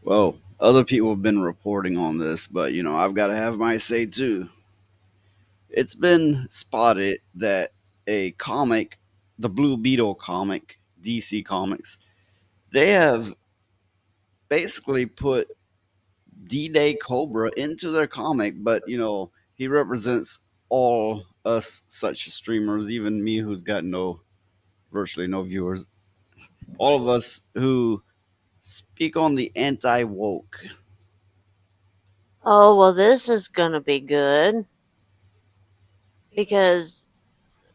Well, other people have been reporting on this, but I've got to have my say too. It's been spotted that a comic, the Blue Beetle comic, DC Comics, they have basically put D-Day Cobra into their comic, but he represents all us such streamers, even me who's got virtually no viewers, all of us who speak on the anti-woke. Oh, well, this is gonna be good because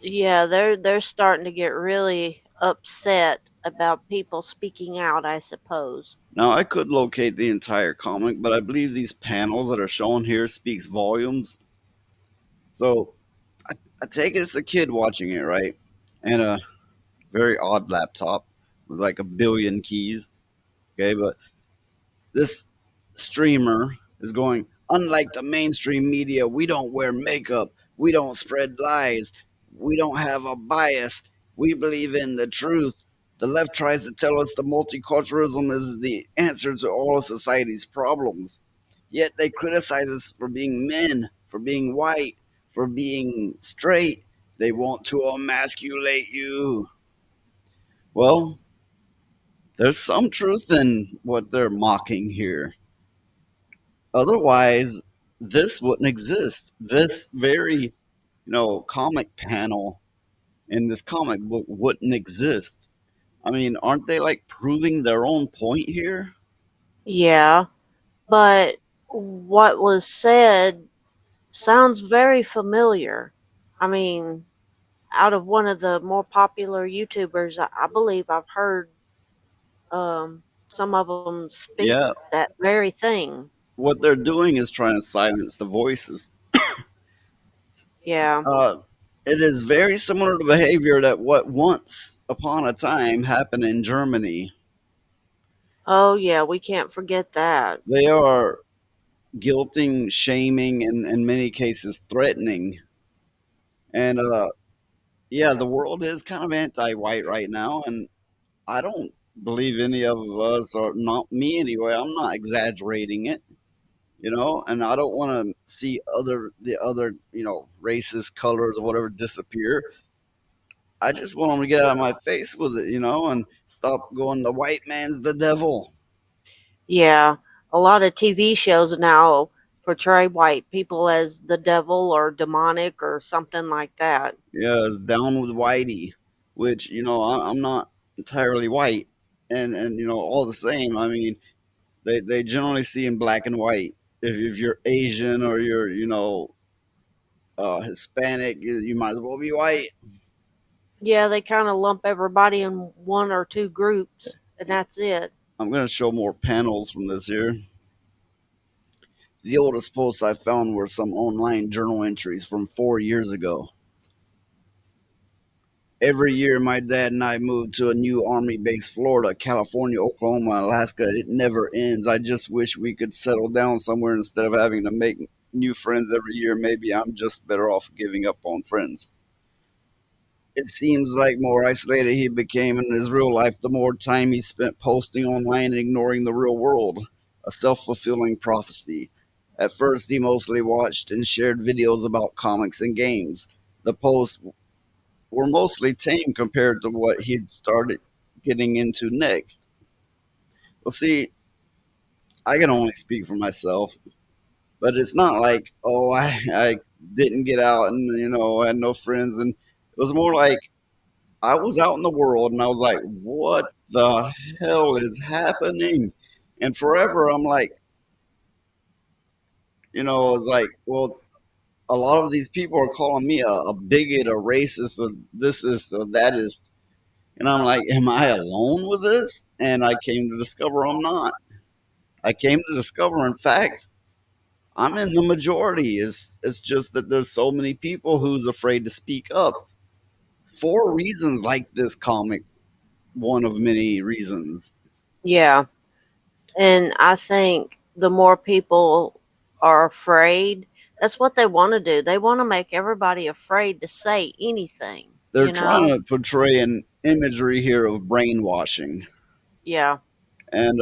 yeah, they're starting to get really upset about people speaking out, I suppose. Now, I could locate the entire comic, but I believe these panels that are shown here speaks volumes. So I take it it's a kid watching it, right? And a very odd laptop with like a billion keys. Okay, but this streamer is going, unlike the mainstream media, we don't wear makeup, we don't spread lies, we don't have a bias, we believe in the truth. The left tries to tell us the multiculturalism is the answer to all of society's problems. Yet they criticize us for being men, for being white, for being straight. They want to emasculate you. Well, there's some truth in what they're mocking here. Otherwise, this wouldn't exist. This very, comic panel in this comic book wouldn't exist. I mean, aren't they like proving their own point here? Yeah, but what was said sounds very familiar. I mean, out of one of the more popular YouTubers, I believe I've heard some of them speak Yeah, that very thing. what they're doing is trying to silence the voices. Yeah. Uh, it is very similar to behavior that what once upon a time happened in Germany. Oh, yeah, we can't forget that. They are guilting, shaming, and in many cases threatening. And yeah, the world is kind of anti-white right now, and I don't believe any of us, or not me anyway. I'm not exaggerating it, and I don't want to see the other races, colors, or whatever disappear. I just want them to get out of my face with it, and stop going. The white man's the devil. Yeah, a lot of TV shows now portray white people as the devil or demonic or something like that. Yeah, it's down with whitey, which I'm not entirely white, and all the same. I mean, they generally see in black and white. If you're Asian or you're Hispanic, you might as well be white. Yeah, they kind of lump everybody in one or two groups, and that's it. I'm gonna show more panels from this here. The oldest posts I found were some online journal entries from 4 years ago. Every year, my dad and I moved to a new army base, Florida, California, Oklahoma, Alaska. It never ends. I just wish we could settle down somewhere instead of having to make new friends every year. Maybe I'm just better off giving up on friends. It seems like more isolated he became in his real life, the more time he spent posting online and ignoring the real world. A self fulfilling prophecy. At first, he mostly watched and shared videos about comics and games. The posts were mostly tame compared to what he'd started getting into next. Well, see, I can only speak for myself, but it's not like, oh, I didn't get out and, I had no friends. And it was more like, I was out in the world and I was like, what the hell is happening? And forever, I'm like, it's like, well, a lot of these people are calling me a bigot, a racist, a this is, or that is. And I'm like, am I alone with this? And I came to discover I'm not. I came to discover, in fact, I'm in the majority. It's just that there's so many people who's afraid to speak up for reasons like this comic, one of many reasons. Yeah, and I think the more people are afraid, that's what they want to do. They want to make everybody afraid to say anything, They're you trying know? to portray an imagery here of brainwashing. Yeah. And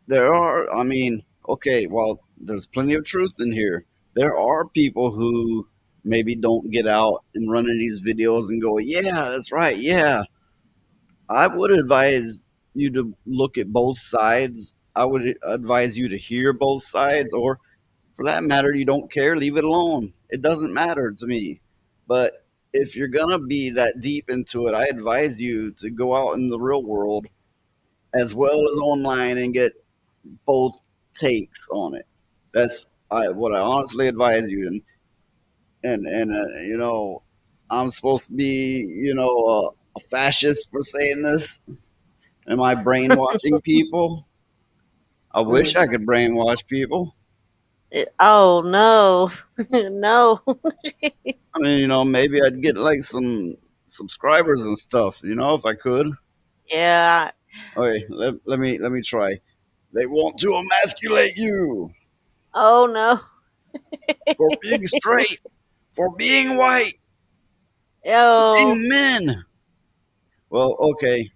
There are, I mean, okay, well, there's plenty of truth in here. There are people who maybe don't get out and run in these videos and go, yeah, that's right, yeah. I would advise you to look at both sides. I would advise you to hear both sides, or for that matter, you don't care, leave it alone. It doesn't matter to me. But if you're gonna be that deep into it, I advise you to go out in the real world as well as online and get both takes on it. That's what I honestly advise you. And you know, I'm supposed to be a fascist for saying this. Am I brainwashing people? I wish Mm. I could brainwash people. Oh no, no. I mean, maybe I'd get like some subscribers and stuff. If I could. Yeah. Okay, let me try. They want to emasculate you Oh no. for being straight, for being white, for Oh being men. Well, okay,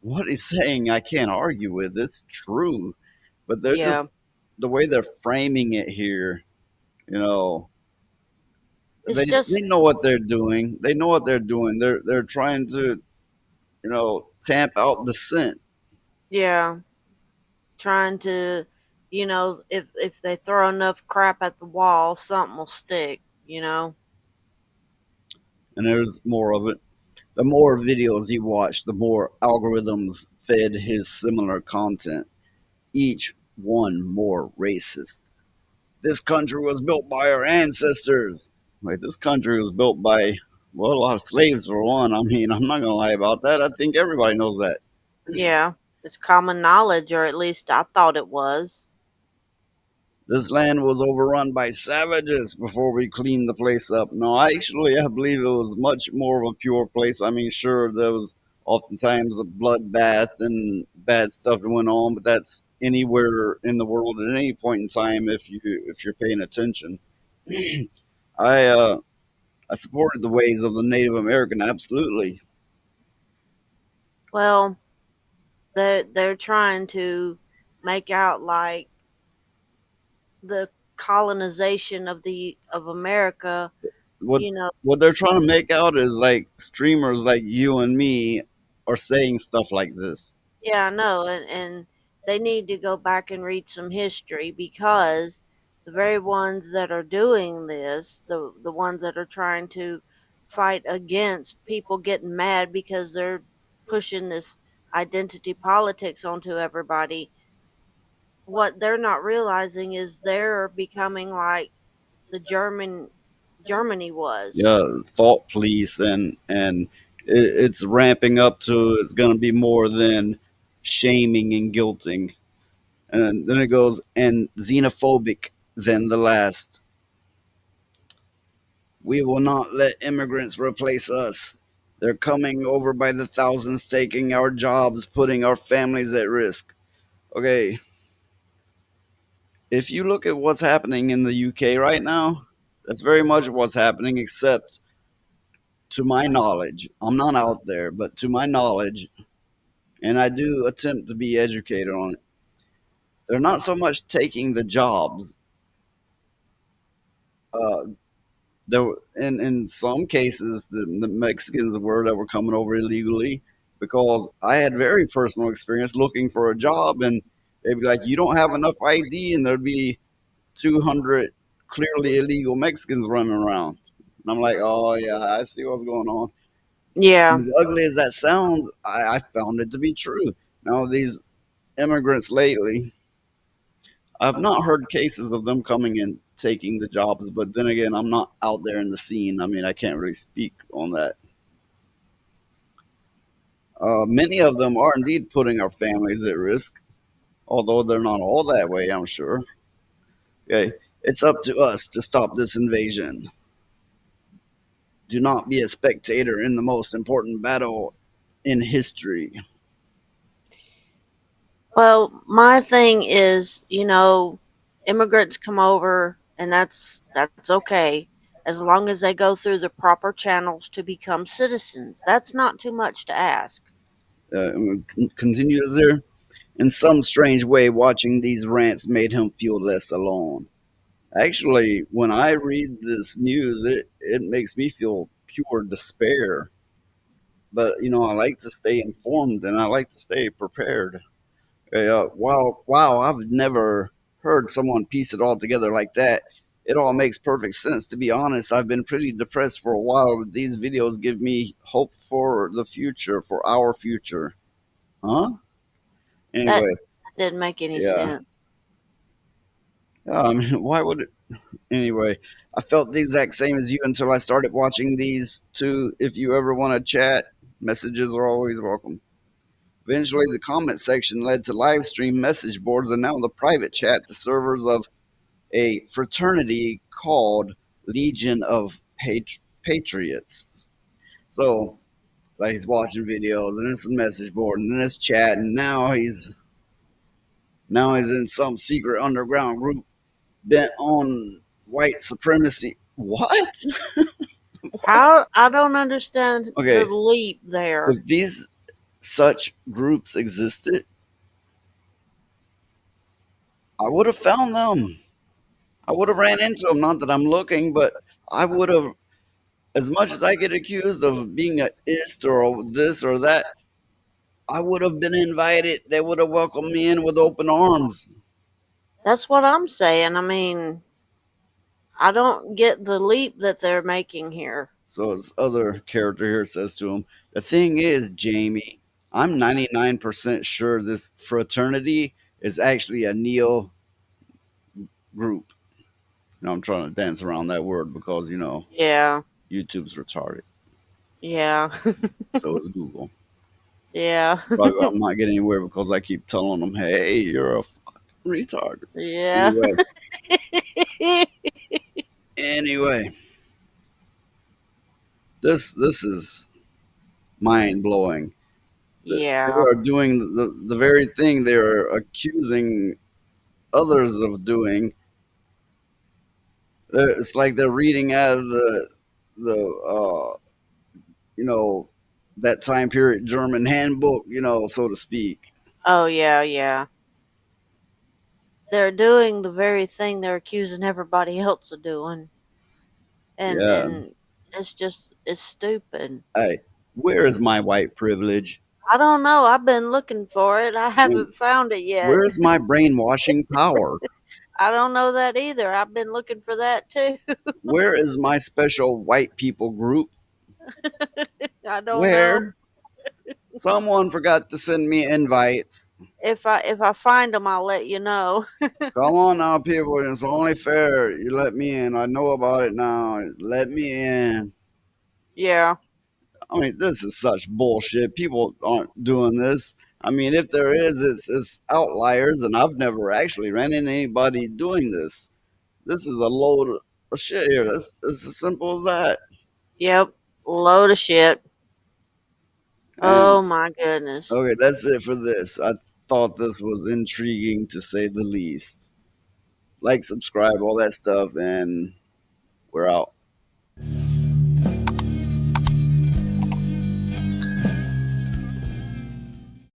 what he's saying I can't argue with. It's true, but they're just yeah. the way they're framing it here. You know, It's they just know what they're doing. They know what they're doing. They're trying to tamp out dissent. yeah. Trying to, if they throw enough crap at the wall, something will stick. And there's more of it. The more videos he watched, the more algorithms fed his similar content, each one more racist. This country was built by our ancestors. Like, this country was built by, well, a lot of slaves for one. I mean, I'm not going to lie about that. I think everybody knows that. Yeah. It's common knowledge, or at least I thought it was. This land was overrun by savages before we cleaned the place up. No, actually, I believe it was much more of a pure place. I mean, sure, there was oftentimes a bloodbath and bad stuff that went on, but that's anywhere in the world at any point in time if you're paying attention. I I supported the ways of the Native American, absolutely. Well, they're trying to make out like the colonization of America, What you know. what they're trying to make out is like streamers like you and me are saying stuff like this. Yeah, I know, and they need to go back and read some history, because the very ones that are doing this, the ones that are trying to fight against people getting mad because they're pushing this identity politics onto everybody, what they're not realizing is they're becoming like the Germany was. Yeah, fault police, and it's ramping up to it's going to be more than shaming and guilting, and then it goes and xenophobic than the last. We will not let immigrants replace us. They're coming over by the thousands, taking our jobs, putting our families at risk. Okay, if you look at what's happening in the UK right now, that's very much what's happening, except to my knowledge, I'm not out there, but to my knowledge, and I do attempt to be educated on it. They're not so much taking the jobs. Uh, there, in some cases, the Mexicans were that were coming over illegally, because I had very personal experience looking for a job, and they'd be like, "You don't have enough ID," and there'd be 200 clearly illegal Mexicans running around. And I'm like, "Oh yeah, I see what's going on." Yeah. As ugly as that sounds, I found it to be true. Now these immigrants lately, I've not heard cases of them coming and taking the jobs, but then again, I'm not out there in the scene. I mean, I can't really speak on that. Many of them are indeed putting our families at risk, although they're not all that way, I'm sure. Okay, it's up to us to stop this invasion. Do not be a spectator in the most important battle in history. Well, my thing is, immigrants come over, and that's okay, as long as they go through the proper channels to become citizens. That's not too much to ask. Continues there. In some strange way, watching these rants made him feel less alone. Actually, when I read this news, it makes me feel pure despair. But I like to stay informed and I like to stay prepared. Wow, I've never heard someone piece it all together like that. It all makes perfect sense. To be honest, I've been pretty depressed for a while, but these videos give me hope for the future, for our future. Huh? That Anyway, didn't make any yeah. sense. Yeah, I mean, why would it? Anyway, I felt the exact same as you until I started watching these two. If you ever want to chat, messages are always welcome. Eventually, the comment section led to live stream message boards and now the private chat to servers of a fraternity called Legion of Patriots. So it's like he's watching videos and it's a message board and then it's chat and now he's in some secret underground group bent on white supremacy. What? How I don't understand the Okay, leap there. if these such groups existed, I would have found them. I would have ran into them. Not that I'm looking, but I would have. As much as I get accused of being a ist or this or that, I would have been invited. They would have welcomed me in with open arms. That's what I'm saying. I mean, I don't get the leap that they're making here. So his other character here says to him, "The thing is, Jamie, I'm 99% sure this fraternity is actually a neo group." I'm trying to dance around that word because Yeah. YouTube's retarded. Yeah. So is Google. Yeah. But I'm not getting anywhere because I keep telling them, "Hey, you're a fucking retard." Yeah. Anyway, anyway, this is mind blowing. They Yeah. are doing the very thing they are accusing others of doing. It's like they're reading out of the you know that time period German handbook, so to speak. Oh, yeah, yeah. They're doing the very thing they're accusing everybody else of doing. And Yeah. and it's stupid. Hey, where is my white privilege? I don't know. I've been looking for it. I And haven't found it yet. where's my brainwashing power? I don't know that either. I've been looking for that too. Where is my special white people group? I don't know. Where? Someone forgot to send me invites. If I find them, I'll let you know. Come on now, people. It's only fair. You let me in. I know about it now. Let me in. Yeah. I mean, this is such bullshit. People aren't doing this. I mean, if there is, it's outliers, and I've never actually ran into anybody doing this. This is a load of shit here. It's as simple as that. Yep. Load of shit. And Oh my goodness. okay, that's it for this. I thought this was intriguing to say the least. Like, subscribe, all that stuff, and we're out.